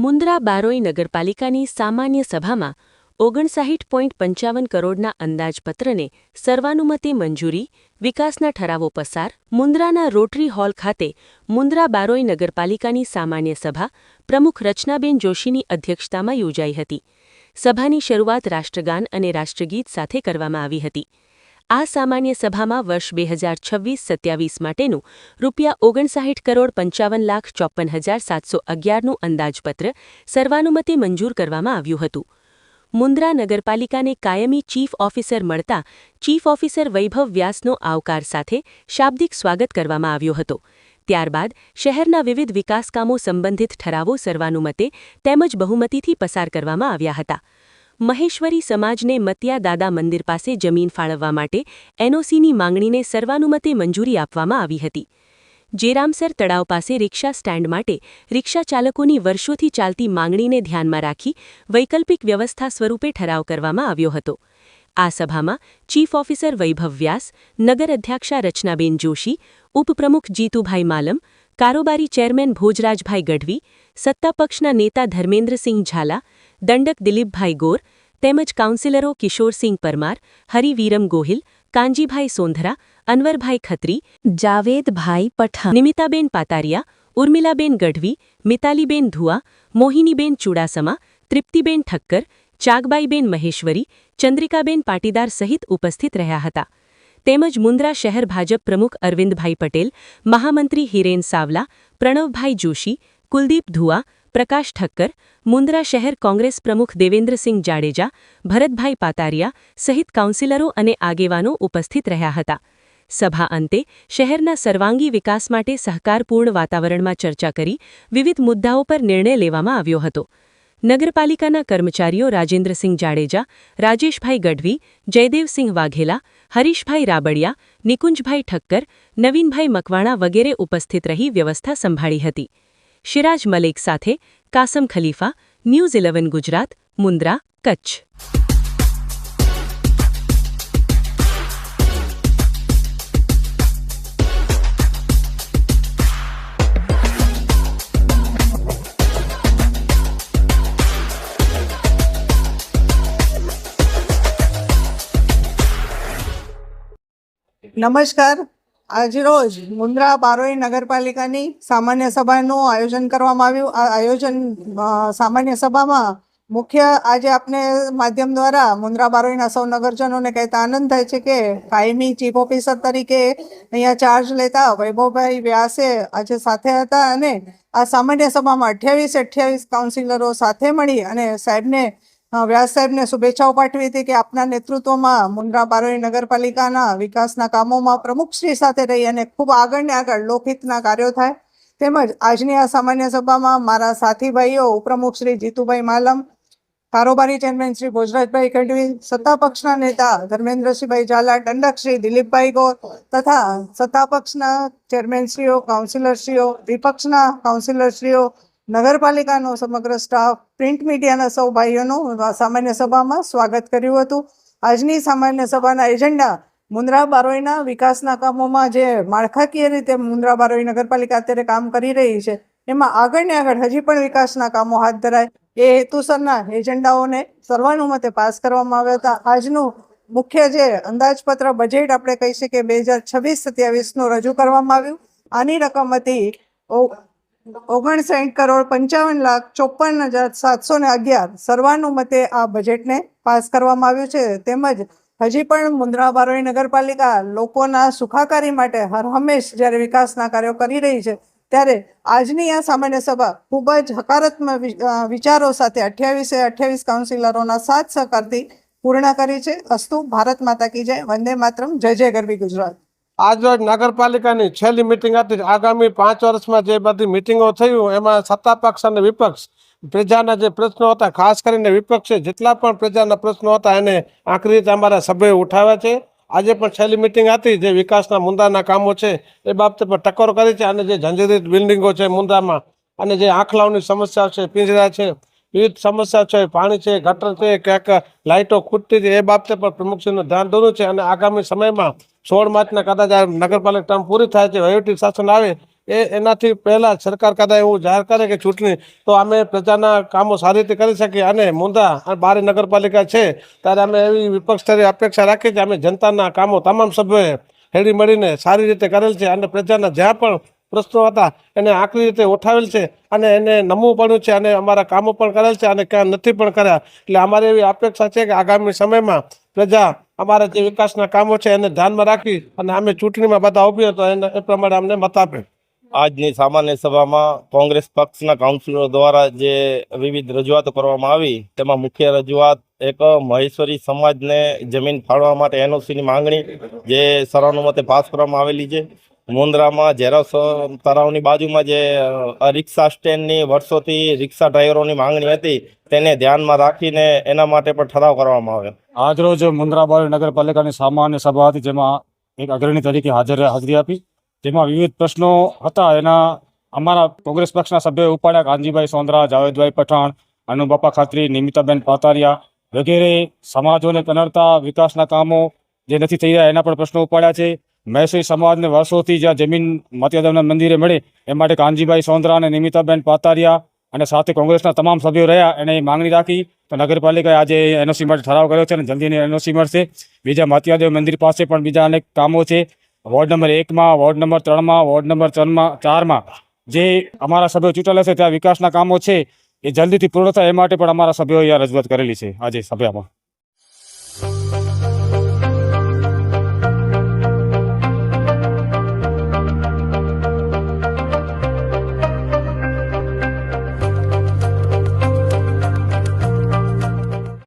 મુન્દ્રા બારોઈ નગરપાલિકાની સામાન્ય સભામાં 59.55 કરોડના અંદાજપત્રને સર્વાનુમતે મંજૂરી, વિકાસના ઠરાવો પસાર. મુન્દ્રાના રોટરી હોલ ખાતે મુન્દ્રા બારોઈ નગરપાલિકાની સામાન્ય સભા પ્રમુખ રચનાબેન જોશીની અધ્યક્ષતામાં યોજાઈ હતી. સભાની શરૂઆત રાષ્ટ્રગાન અને રાષ્ટ્રગીત સાથે કરવામાં આવી હતી. આ સામાન્ય સભામાં વર્ષ 2026-27 માટેનું ₹59,55,54,711નું અંદાજપત્ર સર્વાનુમતે મંજૂર કરવામાં આવ્યું હતું. મુન્દ્રા નગરપાલિકાને કાયમી ચીફ ઓફિસર મળતા ચીફ ઓફિસર વૈભવ વ્યાસનો આવકાર સાથે શાબ્દિક સ્વાગત કરવામાં આવ્યો હતો. ત્યારબાદ શહેરના વિવિધ વિકાસકામો સંબંધિત ઠરાવો સર્વાનુમતે તેમજ બહુમતીથી પસાર કરવામાં આવ્યા હતા. મહેશ્વરી સમાજને મતિયા દાદા મંદિર પાસે જમીન ફાળવવા માટે એનઓસીની માંગણીને સર્વાનુમતે મંજૂરી આપવામાં આવી હતી. જેરામસર તળાવ પાસે રિક્ષા સ્ટેન્ડ માટે રિક્ષા ચાલકોની વર્ષોથી ચાલતી માંગણીને ધ્યાનમાં રાખી વૈકલ્પિક વ્યવસ્થા સ્વરૂપે ઠરાવ કરવામાં આવ્યો હતો. આ સભામાં ચીફ ઓફિસર વૈભવ વ્યાસ, નગર અધ્યક્ષા રચનાબેન જોશી, ઉપપ્રમુખ જીતુભાઈ માલમ, કારોબારી ચેરમેન ભોજરાજભાઈ ગઢવી, સત્તાપક્ષના નેતા ધર્મેન્દ્રસિંહ ઝાલા, દંડક દિલીપભાઈ ગોર તેમજ કાઉન્સિલરો કિશોરસિંહ પરમાર, હરિવીરમ ગોહિલ, કાંજીભાઈ સોંધરા, અનવરભાઈ ખત્રી, જાવેદભાઈ પઠાણ, નિમિતાબેન પાતારિયા, ઉર્મિલાબેન ગઢવી, મિતાલીબેન ધુઆ, મોહિનીબેન ચુડાસમા, તૃપ્તિબેન ઠક્કર, ચાગબાઈબેન મહેશ્વરી, ચંદ્રિકાબેન પાટીદાર સહિત ઉપસ્થિત રહ્યા હતા. તેમજ મુન્દ્રા શહેર ભાજપ પ્રમુખ અરવિંદભાઈ પટેલ, મહામંત્રી હિરેન સાવલા, પ્રણવભાઈ જોશી, કુલદીપ ધુઆ, પ્રકાશ ઠક્કર, મુન્દ્રા શહેર કોંગ્રેસ પ્રમુખ દેવેન્દ્રસિંહ જાડેજા, ભરતભાઈ પાતારિયા સહિત કાઉન્સિલરો અને આગેવાનો ઉપસ્થિત રહ્યા હતા. સભા અંતે શહેરના સર્વાંગી વિકાસ માટે સહકારપૂર્ણ વાતાવરણમાં ચર્ચા કરી વિવિધ મુદ્દાઓ પર નિર્ણય લેવામાં આવ્યો હતો. નગરપાલિકાના કર્મચારીઓ રાજેન્દ્રસિંહ જાડેજા, રાજેશભાઈ ગઢવી, જયદેવસિંહ વાઘેલા, હરીશભાઈ રાબડિયા, નિકુંજભાઈ ઠક્કર, નવીનભાઈ મકવાણા વગેરે ઉપસ્થિત રહી વ્યવસ્થા સંભાળી હતી. શિરાજ મલેક સાથે કાસમ ખલીફા, ન્યૂઝ 11 ગુજરાત, મુન્દ્રા, કચ્છ. નમસ્કાર. આજરોજ મુન્દ્રા બારોઈ નગરપાલિકાની સામાન્ય સભાનું આયોજન કરવામાં આવ્યું. આ આયોજન સામાન્ય સભામાં મુખ્ય આજે આપને માધ્યમ દ્વારા મુન્દ્રા બારોઈના સૌ નગરજનોને કહેતા આનંદ થાય છે કે કાયમી ચીફ ઓફિસર તરીકે અહીંયા ચાર્જ લેતા વૈભવભાઈ વ્યાસે આજે સાથે હતા અને આ સામાન્ય સભામાં 28 કાઉન્સિલરો સાથે મળી અને વ્યાસ સાહેબને શુભેચ્છાઓ પાઠવી હતી કે આપના નેતૃત્વમાં મુન્દ્રા બારોઈ નગરપાલિકાના વિકાસના કામોમાં પ્રમુખશ્રી સાથે રહી અને ખૂબ આગળ લોકહિતના કાર્યો થાય. તેમજ આજની આ સામાન્ય સભામાં મારા સાથી ભાઈઓ ઉપપ્રમુખ શ્રી જીતુભાઈ માલમ, કારોબારી ચેરમેન શ્રી ભોજરાજભાઈ ગઢવી, સત્તાપક્ષના નેતા ધર્મેન્દ્રસિંહભાઈ ઝાલા, દંડક શ્રી દિલીપભાઈ ગોર તથા સત્તાપક્ષના ચેરમેનશ્રીઓ, કાઉન્સિલરશ્રીઓ, વિપક્ષના કાઉન્સિલરશ્રીઓ, નગરપાલિકાનો સમગ્ર સ્ટાફ, પ્રિન્ટ મીડિયાના સૌ ભાઈઓનું સામાન્ય સભામાં સ્વાગત કર્યું હતું. આજની સામાન્ય સભાના એજન્ડા મુન્દ્રા બારોઈના વિકાસના કામોમાં જે માળખાકીય રીતે મુન્દ્રા બારોઈ નગરપાલિકા અત્યારે કામ કરી રહી છે એમાં આગળ હજી પણ વિકાસના કામો હાથ ધરાય એ હેતુસરના એજન્ડાઓને સર્વાનુમતે પાસ કરવામાં આવ્યા હતા. આજનું મુખ્ય જે અંદાજપત્ર બજેટ આપણે કહી શકીએ 2026-27નું રજૂ કરવામાં આવ્યું. આની રકમ હતી 59,55,54,711. સર્વાનુમતે આ બજેટને પાસ કરવામાં આવ્યું છે. તેમજ હજી પણ મુન્દ્રા બારોઈ નગરપાલિકા લોકોના સુખાકારી માટે હરહંમેશ જ્યારે વિકાસના કાર્યો કરી રહી છે ત્યારે આજની આ સામાન્ય સભા ખૂબ જ હકારાત્મક વિચારો સાથે 28 કાઉન્સિલરોના સાથ સહકારથી પૂર્ણ કરી છે. અસ્તુ. ભારત માતા કી જય. વંદે માતરમ. જય જય ગરવી ગુજરાત. આજરોજ નગરપાલિકાની છેલ્લી મિટિંગ હતી. આગામી 5 વર્ષમાં જે બધી મિટિંગો થયું એમાં સત્તાપક્ષ અને વિપક્ષ પ્રજાના જે પ્રશ્નો હતા, ખાસ કરીને વિપક્ષે જેટલા પણ પ્રજાના પ્રશ્નો હતા એને આખરી રીતે અમારા સભ્યોએ ઉઠાવ્યા છે. આજે પણ છેલ્લી મિટિંગ હતી જે વિકાસના મુદ્દાના કામો છે એ બાબતે પણ ટકોર કરી છે. અને જે જંજીરિત બિલ્ડિંગો છે મુન્દ્રામાં અને જે આંખલાઓની સમસ્યા છે, પિંજરા છે, વિવિધ સમસ્યા છે, પાણી છે, ગટર છે, ક્યાંક લાઇટો ખૂટતી છે, એ બાબતે પણ પ્રમુખશ્રીનું ધ્યાન દોર્યું છે. અને આગામી સમયમાં 16 માર્ચના કદાચ આ નગરપાલિકા ટર્મ પૂરી થાય છે, વહીવટી શાસન આવે એનાથી પહેલા સરકાર કદાચ એવું જાહેર કરે કે ચૂંટણી તો અમે પ્રજાના કામો સારી રીતે કરી શકીએ. અને મુંદ્રા અને બારી નગરપાલિકા છે ત્યારે અમે એવી વિપક્ષ તરીકે અપેક્ષા રાખીએ કે અમે જનતાના કામો તમામ સભ્યોએ હેડી મળીને સારી રીતે કરેલ છે અને પ્રજાના જ્યાં પણ પ્રશ્નો હતા એને આકરી રીતે ઉઠાવેલ છે અને એને નમવું પડ્યું છે અને અમારા કામો પણ કરેલ છે અને ક્યાં નથી પણ કર્યા. એટલે અમારી એવી અપેક્ષા છે કે આગામી સમયમાં પ્રજા અમારા જે વિકાસના કામો છે એને ધ્યાનમાં રાખી અને અમે ચૂંટણીમાં બધા ઉભી તો એને એ પ્રમાણે અમને મત આપે. આજની સામાન્ય સભામાં કોંગ્રેસ પક્ષના કાઉન્સિલરો દ્વારા જે વિવિધ રજૂઆતો કરવામાં આવી તેમાં મુખ્ય રજૂઆત એક મહેશ્વરી સમાજને જમીન ફાળવા માટે એનઓસીની માંગણી જે સર્વાનુમતે પાસ કરવામાં આવેલી છે. મુંદ્રામાં ઝેરોક્ષ તળાવની બાજુમાં જે રિક્ષા સ્ટેન્ડની વર્ષોથી રિક્ષા ડ્રાઈવરોની માંગણી હતી તેને ધ્યાનમાં રાખીને એના માટે પણ ઠરાવ કરવામાં આવ્યો. આજરોજ મુંદ્રા બારોઈ નગરપાલિકાની સામાન્ય સભા હતી, જેમાં એક અગ્રણી તરીકે હાજરી આપી. જેમાં વિવિધ પ્રશ્નો હતા એના અમારા કોંગ્રેસ પક્ષના સભ્યોએ ઉપાડ્યા. કાનજીભાઈ સોંદરા, જાવેદભાઈ પઠાણ, અનુબાપા ખાત્રી, નિમિતાબેન પાતારિયા વગેરે સમાજોને કનડતા વિકાસના કામો જે નથી થઈ રહ્યા એના પણ પ્રશ્નો ઉપાડ્યા છે. મહેશ્વરી સમાજને વર્ષોથી જ્યાં જમીન માતાના મંદિરે મળે એ માટે કાનજીભાઈ સોંદરા અને નિમિતાબેન પાતારિયા અને સાથે કોંગ્રેસના તમામ સભ્યો રહ્યા એને માંગણી રાખી તો નગરપાલિકાએ આજે એનઓસી માટે ઠરાવ કર્યો છે અને જલ્દી એનઓસી મળશે. બીજા માતિયાદેવ મંદિર પાસે પણ બીજા અનેક કામો છે. વોર્ડ નંબર 1માં, વોર્ડ નંબર 3માં, વોર્ડ નંબર 4માં જે અમારા સભ્યો ચૂંટાયેલા છે ત્યાં વિકાસના કામો છે એ જલ્દીથી પૂર્ણ થાય એ માટે પણ અમારા સભ્યોએ રજૂઆત કરેલી છે આજે સભામાં.